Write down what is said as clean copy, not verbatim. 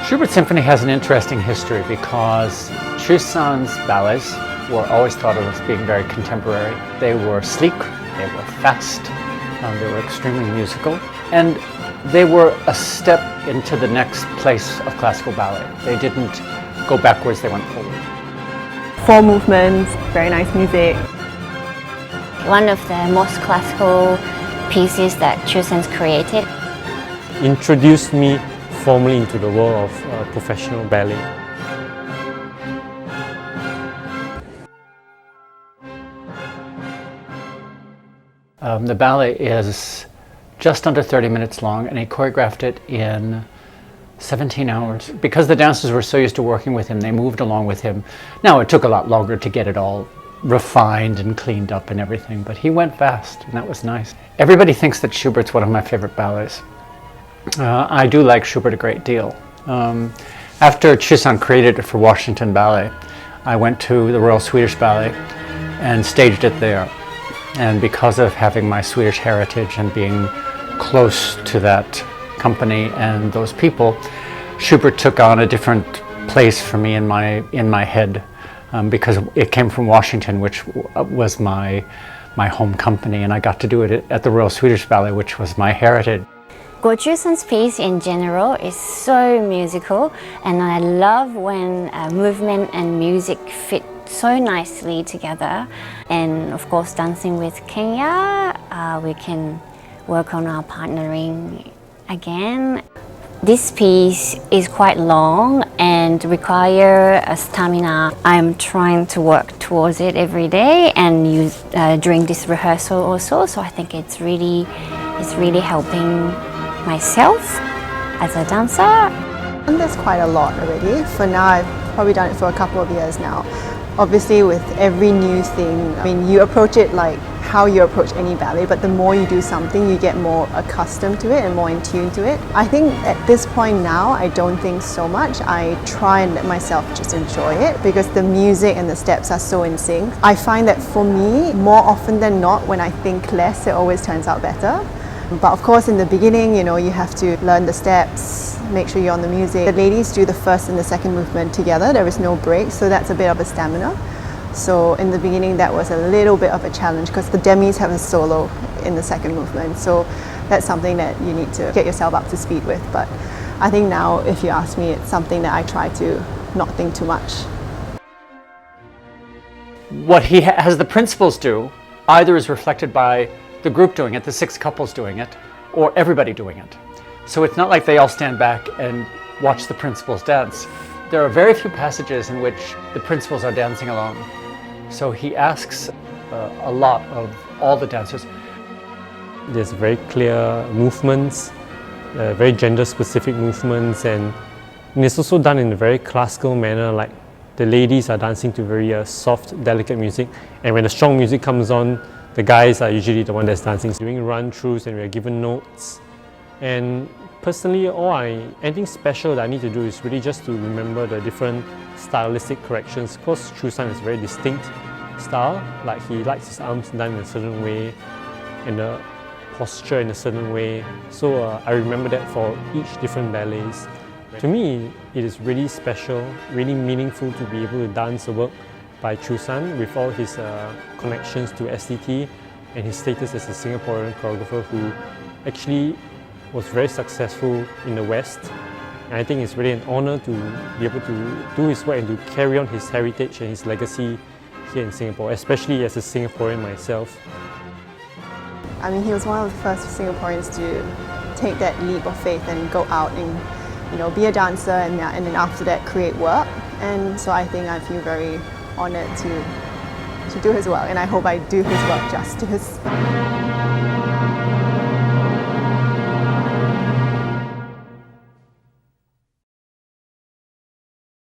Schubert Symphony has an interesting history because Choo-San's ballets were always thought of as being very contemporary. They were sleek, they were fast, they were extremely musical, and they were a step into the next place of classical ballet. They didn't go backwards, they went forward. 4 movements, very nice music. One of the most classical pieces that Choo-San's created. Introduced me formally into the world of professional ballet. The ballet is just under 30 minutes long, and he choreographed it in 17 hours. Because the dancers were so used to working with him, they moved along with him. Now, it took a lot longer to get it all refined and cleaned up and everything, but he went fast, and that was nice. Everybody thinks that Schubert's one of my favorite ballets. I do like Schubert a great deal. After Choo-San created it for Washington Ballet, I went to the Royal Swedish Ballet and staged it there. And because of having my Swedish heritage and being close to that company and those people, Schubert took on a different place for me in my head because it came from Washington, which was my home company, and I got to do it at the Royal Swedish Ballet, which was my heritage. Choo-San's piece in general is so musical, and I love when movement and music fit so nicely together. And of course, dancing with Kenya, we can work on our partnering again. This piece is quite long and require a stamina. I'm trying to work towards it every day and use during this rehearsal also. So I think it's really helping myself as a dancer. I've done this quite a lot already. For now, I've probably done it for a couple of years now. Obviously, with every new thing, I mean, you approach it like how you approach any ballet, but the more you do something, you get more accustomed to it and more in tune to it. I think at this point now, I don't think so much. I try and let myself just enjoy it because the music and the steps are so in sync. I find that for me, more often than not, when I think less, it always turns out better. But of course, in the beginning, you have to learn the steps, make sure you're on the music. The ladies do the first and the second movement together. There is no break, so that's a bit of a stamina. So in the beginning, that was a little bit of a challenge because the demis have a solo in the second movement. So that's something that you need to get yourself up to speed with. But I think now, if you ask me, it's something that I try to not think too much. What he has the principals do either is reflected by the group doing it, the 6 couples doing it, or everybody doing it. So it's not like they all stand back and watch the principals dance. There are very few passages in which the principals are dancing alone. So he asks a lot of all the dancers. There's very clear movements, very gender-specific movements, and it's also done in a very classical manner, like the ladies are dancing to very soft, delicate music, and when the strong music comes on, the guys are usually the one that's dancing. Doing run-throughs and we are given notes. And personally, anything special that I need to do is really just to remember the different stylistic corrections. Of course, Choo-San is a very distinct style. Like he likes his arms done in a certain way and the posture in a certain way. So I remember that for each different ballets. To me, it is really special, really meaningful to be able to dance a work by Choo-San with all his connections to SDT and his status as a Singaporean choreographer who actually was very successful in the West. And I think it's really an honor to be able to do his work and to carry on his heritage and his legacy here in Singapore, especially as a Singaporean myself. I mean, he was one of the first Singaporeans to take that leap of faith and go out and be a dancer and then after that create work. And so I think I feel very honoured to do his work, and I hope I do his work justice.